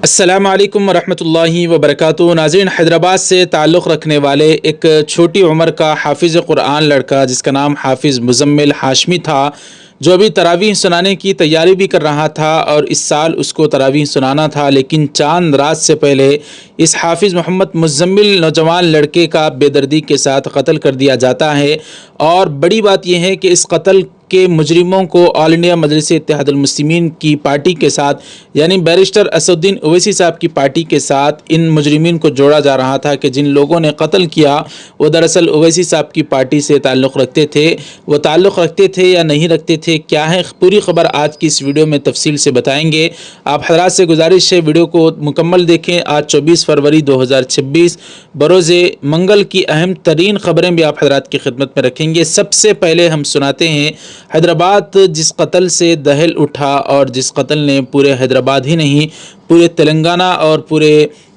अस्सलाम वालेकुम रहमतुल्लाहि व बरकातुहू। नाज़रीन, हैदराबाद से ताल्लुक़ रखने वाले एक छोटी उम्र का हाफिज़ कुरान लड़का जिसका नाम हाफिज़ मुज़म्मिल हाशमी था, जो अभी तरावीह सुनाने की तैयारी भी कर रहा था और इस साल उसको तरावीह सुनाना था, लेकिन चांद रात से पहले इस हाफिज़ मोहम्मद मुज़म्मिल नौजवान लड़के का बेदर्दी के साथ कत्ल कर दिया जाता है। और बड़ी बात यह है कि इस कत्ल के मुजरिमों को ऑल इंडिया मजलिस इत्तेहादुल मुस्लिमीन की पार्टी के साथ, यानी बैरिस्टर असदुद्दीन ओवैसी साहब की पार्टी के साथ इन मुजरिमीन को जोड़ा जा रहा था कि जिन लोगों ने कत्ल किया वो दरअसल ओवैसी साहब की पार्टी से ताल्लुक़ रखते थे। वो ताल्लुक़ रखते थे या नहीं रखते थे, क्या है पूरी खबर आज की इस वीडियो में तफसील से बताएंगे। आप हज़रात से गुजारिश है वीडियो को मुकम्मल देखें। आज 24 फरवरी 2026 बरोज़े मंगल की अहम तरीन खबरें भी आप हज़रात की खिदमत में रखेंगे। सबसे पहले हम सुनाते हैं हैदराबाद जिस कत्ल से दहल उठा और जिस कत्ल ने पूरे हैदराबाद ही नहीं पूरे तेलंगाना और पूरे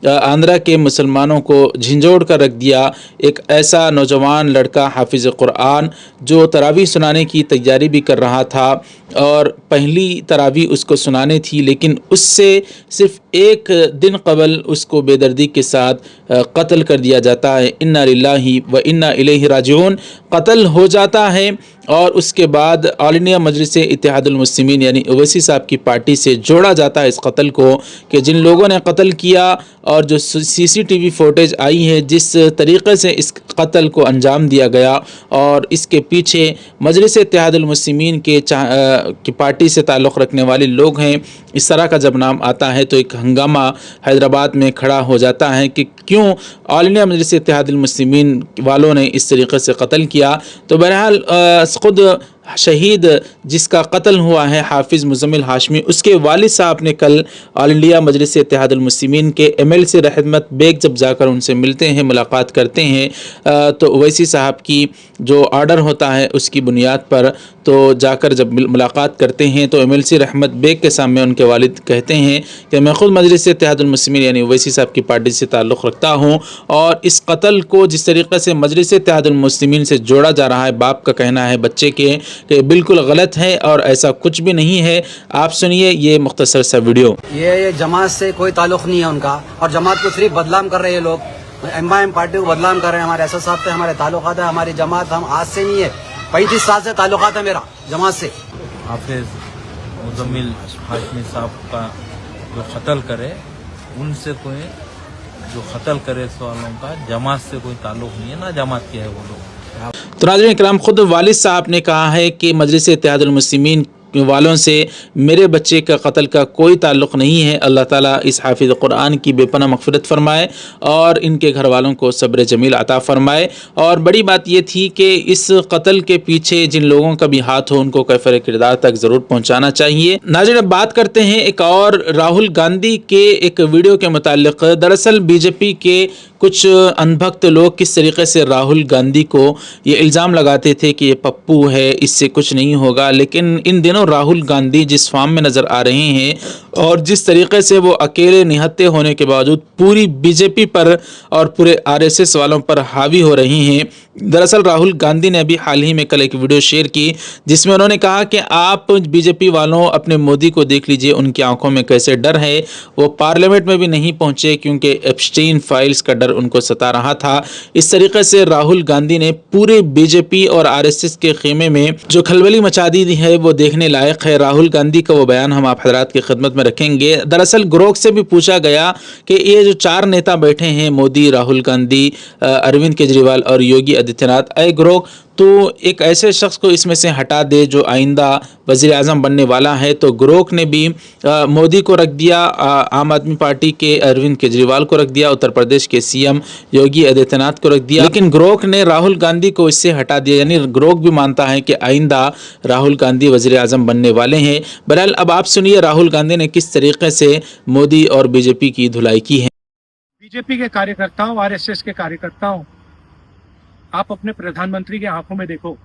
आंध्रा के मुसलमानों को झंझोड़ कर रख दिया। एक ऐसा नौजवान लड़का हाफिज़ कुरान जो तरावी सुनाने की तैयारी भी कर रहा था और पहली तरावी उसको सुनाने थी, लेकिन उससे सिर्फ एक दिन कबल उसको बेदर्दी के साथ कत्ल कर दिया जाता है। इन्ना लिल्लाहि व इन्ना इलैहि राजिऊन। कत्ल हो जाता है और उसके बाद ऑल इंडिया मजलिस इत्तेहादुल मुस्लिमीन यानी ओवैसी साहब की पार्टी से जोड़ा जाता है इस कत्ल को कि जिन लोगों ने कत्ल किया और जो सीसीटीवी फुटेज आई है जिस तरीक़े से इस कत्ल को अंजाम दिया गया और इसके पीछे मजलिस इत्तेहादुल मुस्लिमीन की पार्टी से ताल्लुक़ रखने वाले लोग हैं, इस तरह का जब नाम आता है तो एक हंगामा हैदराबाद में खड़ा हो जाता है कि क्यों ऑल इंडिया मजलिस इत्तेहादुल मुस्लिमीन वालों ने इस तरीक़े से कत्ल किया। तो बहरहाल खुद शहीद जिसका कत्ल हुआ है हाफिज़ मुज़म्मिल हाशमी, उसके वालिद साहब ने कल ऑल इंडिया मजलिस इत्तेहादुल मुस्लिमीन के MLC रहमत बेग जब जाकर उनसे मिलते हैं, मुलाकात करते हैं, तो ओवैसी साहब की जो ऑर्डर होता है उसकी बुनियाद पर तो जाकर जब मुलाकात करते हैं तो MLC रहमत बेग के सामने उनके वालिद कहते हैं कि मैं ख़ुद मजलिस इत्तेहादुल मुस्लिमीन यानी ओवैसी साहब की पार्टी से ताल्लुक़ रखता हूँ और इस कत्ल को जिस तरीक़े से मजलिस इत्तेहादुल मुस्लिमीन से जोड़ा जा रहा है, बाप का कहना है बच्चे के कि बिल्कुल गलत है और ऐसा कुछ भी नहीं है। आप सुनिए ये मुख्तसर सा वीडियो। ये जमात से कोई ताल्लुक़ नहीं है उनका और जमात को सिर्फ बदनाम कर रहे हैं लोग। MIM पार्टी को बदनाम कर रहे हैं। हमारे एसएस साहब से हमारे ताल्लुकात है, हमारी जमात हम आज से नहीं है, 35 साल से ताल्लुकात है मेरा जमात से। हाफिज़ मुज़म्मिल हाशमी साहब का जो कत्ल करे उनसे कोई जो कत्ल करे सवालों का जमात से कोई ताल्लुक़ नहीं है, ना जमात के है वो लोग। तो नाज़रीन इकराम, खुद वालिद साहब ने कहा है कि मजलिस इत्तेहादुल मुस्लिमीन वालों से मेरे बच्चे का कत्ल का कोई ताल्लुक़ नहीं है। अल्लाह ताला इस हाफिज़ कुरान की बेपनाह मग़फ़िरत फ़रमाए और इनके घर वालों को सब्र जमील अता फ़रमाए। और बड़ी बात ये थी कि इस कत्ल के पीछे जिन लोगों का भी हाथ हो उनको कैफ़र किरदार तक ज़रूर पहुँचाना चाहिए। नाज़रीन, अब बात करते हैं एक और राहुल गांधी के एक वीडियो के मुताल्लिक़। दरअसल BJP के कुछ अनभक्त लोग किस तरीक़े से राहुल गांधी को ये इल्ज़ाम लगाते थे कि ये पप्पू है, इससे कुछ नहीं होगा, लेकिन इन दिनों राहुल गांधी जिस फॉर्म में नज़र आ रहे हैं और जिस तरीक़े से वो अकेले निहत्ते होने के बावजूद पूरी BJP पर और पूरे RSS वालों पर हावी हो रही हैं। दरअसल राहुल गांधी ने अभी हाल ही में कल एक वीडियो शेयर की जिसमें उन्होंने कहा कि आप BJP वालों अपने मोदी को देख लीजिए, उनकी आंखों में कैसे डर है। वो पार्लियामेंट में भी नहीं पहुंचे क्योंकि एप्स्टीन फाइल्स का डर उनको सता रहा था। इस तरीके से राहुल गांधी ने पूरे BJP और RSS के खेमे में जो खलबली मचा दी है वो देखने लायक है। राहुल गांधी का वो बयान हम आप हज़रात की खिदमत में रखेंगे। दरअसल ग्रोक से भी पूछा गया कि ये जो 4 नेता बैठे हैं, मोदी, राहुल गांधी, अरविंद केजरीवाल और योगी आदित्यनाथ, ऐ ग्रोक तो एक ऐसे शख्स को इसमें से हटा दे जो आइंदा वज़ीर आज़म बनने वाला है। तो ग्रोक ने भी मोदी को रख दिया, आम आदमी पार्टी के अरविंद केजरीवाल को रख दिया, उत्तर प्रदेश के CM योगी आदित्यनाथ को रख दिया, लेकिन ग्रोक ने राहुल गांधी को इससे हटा दिया। यानी ग्रोक भी मानता है कि आइंदा राहुल गांधी वज़ीर आज़म बनने वाले हैं। बहरहाल अब आप सुनिए राहुल गांधी ने किस तरीके से मोदी और BJP की धुलाई की है। BJP के कार्यकर्ताओं, RSS के कार्यकर्ताओं, आप अपने प्रधानमंत्री की आंखों में देखो,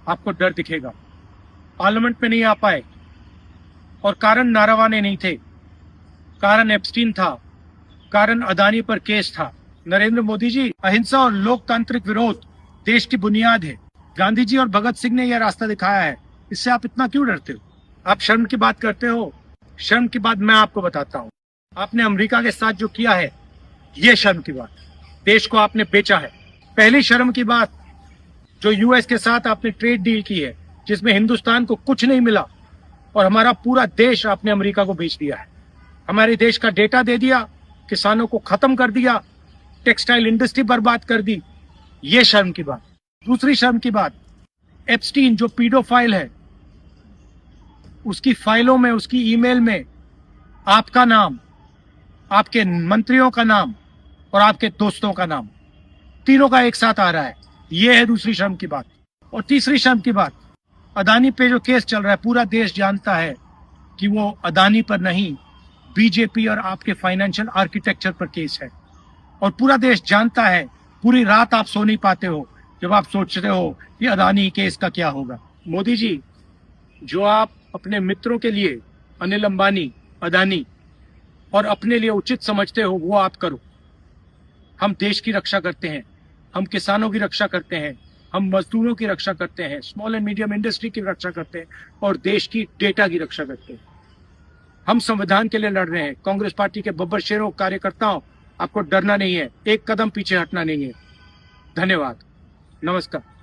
आपको डर दिखेगा। पार्लियामेंट में नहीं आ पाए और कारण नारावाने नहीं थे, कारण एप्स्टीन था, कारण अदानी पर केस था। नरेंद्र मोदी जी, अहिंसा और लोकतांत्रिक विरोध देश की बुनियाद है। गांधी जी और भगत सिंह ने यह रास्ता दिखाया है, इससे आप इतना क्यों डरते हो? आप शर्म की बात करते हो। शर्म की बात मैं आपको बताता हूँ। आपने अमेरिका के साथ जो किया है, ये शर्म की बात। देश को आपने बेचा है। पहली शर्म की बात, जो यूएस के साथ आपने ट्रेड डील की है, जिसमें हिंदुस्तान को कुछ नहीं मिला और हमारा पूरा देश आपने अमेरिका को बेच दिया है। हमारे देश का डेटा दे दिया, किसानों को खत्म कर दिया, टेक्सटाइल इंडस्ट्री बर्बाद कर दी। ये शर्म की बात। दूसरी शर्म की बात, एप्स्टीन जो पीडोफाइल है, उसकी फाइलों में, उसकी ईमेल में आपका नाम, आपके मंत्रियों का नाम और आपके दोस्तों का नाम, तीनों का एक साथ आ रहा है। ये है दूसरी शर्म की बात। और तीसरी शर्म की बात, अदानी पे जो केस चल रहा है, पूरा देश जानता है कि वो अदानी पर नहीं, बीजेपी और आपके फाइनेंशियल आर्किटेक्चर पर केस है। और पूरा देश जानता है, पूरी रात आप सो नहीं पाते हो जब आप सोचते हो कि अदानी केस का क्या होगा। मोदी जी, जो आप अपने मित्रों के लिए, अनिल अंबानी, अदानी, और अपने लिए उचित समझते हो, वो आप करो। हम देश की रक्षा करते हैं, हम किसानों की रक्षा करते हैं, हम मजदूरों की रक्षा करते हैं, स्मॉल एंड मीडियम इंडस्ट्री की रक्षा करते हैं और देश की डेटा की रक्षा करते हैं। हम संविधान के लिए लड़ रहे हैं। कांग्रेस पार्टी के बब्बर शेरों कार्यकर्ताओं, आपको डरना नहीं है, एक कदम पीछे हटना नहीं है। धन्यवाद, नमस्कार।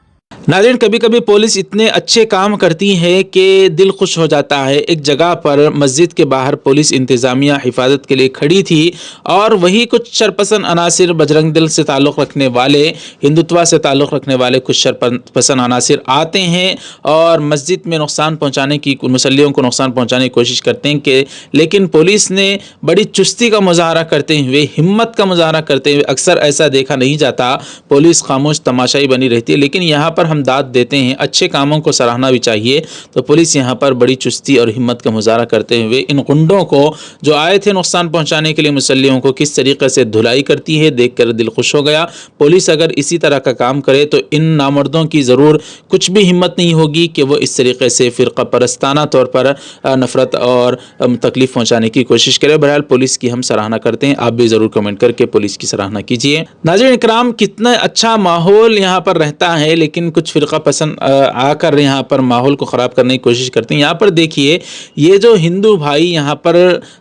नाज़रीन, कभी कभी पुलिस इतने अच्छे काम करती है कि दिल खुश हो जाता है। एक जगह पर मस्जिद के बाहर पुलिस इंतज़ामिया हिफाजत के लिए खड़ी थी और वही कुछ शरपसंद अनासिर, बजरंग दल से ताल्लुक़ रखने वाले, हिंदुत्व से ताल्लुक़ रखने वाले कुछ शरपसंद अनासिर आते हैं और मस्जिद में नुकसान पहुँचाने की, मुसल्लियों को नुकसान पहुँचाने की कोशिश करते हैं कि लेकिन पुलिस ने बड़ी चुस्ती का मुजाहरा करते हुए, हिम्मत का मुजाहरा करते हुए, अक्सर ऐसा देखा नहीं जाता, पुलिस खामोश तमाशाई बनी रहती है। लेकिन यहाँ पर हम दाद देते हैं, अच्छे कामों को सराहना भी चाहिए। तो पुलिस यहाँ पर बड़ी चुस्ती और हिम्मत का मुजाहरा करते हुए इन गुंडों को जो आए थे नुकसान पहुंचाने के लिए मुसल्लियों को, किस तरीके से धुलाई करती है, देखकर दिल खुश हो गया। पुलिस अगर इसी तरह का काम करे तो इन नामर्दों की ज़रूर कुछ भी हिम्मत नहीं होगी कि वो इस तरीके से फ़िरक़ा परस्ताना तौर पर नफ़रत और तकलीफ़ पहुँचाने की कोशिश करें। बहरहाल पुलिस की हम सराहना करते हैं। आप भी ज़रूर कमेंट करके पुलिस की सराहना कीजिए। नाज़रीन इकराम, कितना अच्छा माहौल यहाँ पर रहता है, लेकिन कुछ फ़िरक़ा पसंद आकर यहाँ पर माहौल को ख़राब करने की कोशिश करते हैं। यहाँ पर देखिए, ये जो हिंदू भाई यहाँ पर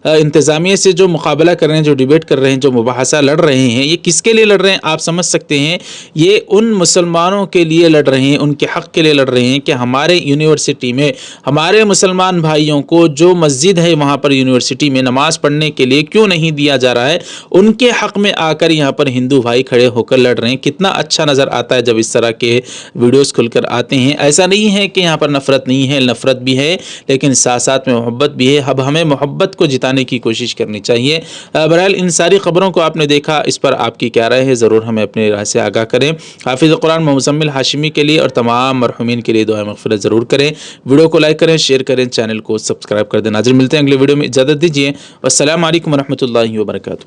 इंतज़ामिया से जो मुकाबला कर रहे हैं, जो डिबेट कर रहे हैं, जो मुबाहसा लड़ रहे हैं, ये किसके लिए लड़ रहे हैं आप समझ सकते हैं। ये उन मुसलमानों के लिए लड़ रहे हैं, उनके हक़ के लिए लड़ रहे हैं कि हमारे यूनिवर्सिटी में हमारे मुसलमान भाइयों को जो मस्जिद है वहाँ पर यूनिवर्सिटी में नमाज़ पढ़ने के लिए क्यों नहीं दिया जा रहा है। उनके हक़ में आकर यहाँ पर हिंदू भाई खड़े होकर लड़ रहे हैं। कितना अच्छा नज़र आता है जब इस तरह के वीडियोस खुलकर आते हैं। ऐसा नहीं है कि यहाँ पर नफ़रत नहीं है, नफ़रत भी है, लेकिन साथ साथ में मोहब्बत भी है। अब हमें मोहब्बत को जिताने की कोशिश करनी चाहिए। बहरहाल इन सारी ख़बरों को आपने देखा, इस पर आपकी क्या राय है, ज़रूर हमें अपनी राय से आगाह करें। हाफिज़ कुरान मुज़म्मिल हाशिमी के लिए और तमाम मरहुमीन के लिए दुआ मग़फ़िरत ज़रूर करें। वीडियो को लाइक करें, शेयर करें, चैनल को सब्सक्राइब कर दें। नाज़रीन मिलते हैं अगले वीडियो में, इजाज़त दीजिए। अस्सलामु अलैकुम व रहमतुल्लाहि व बरकातुहू।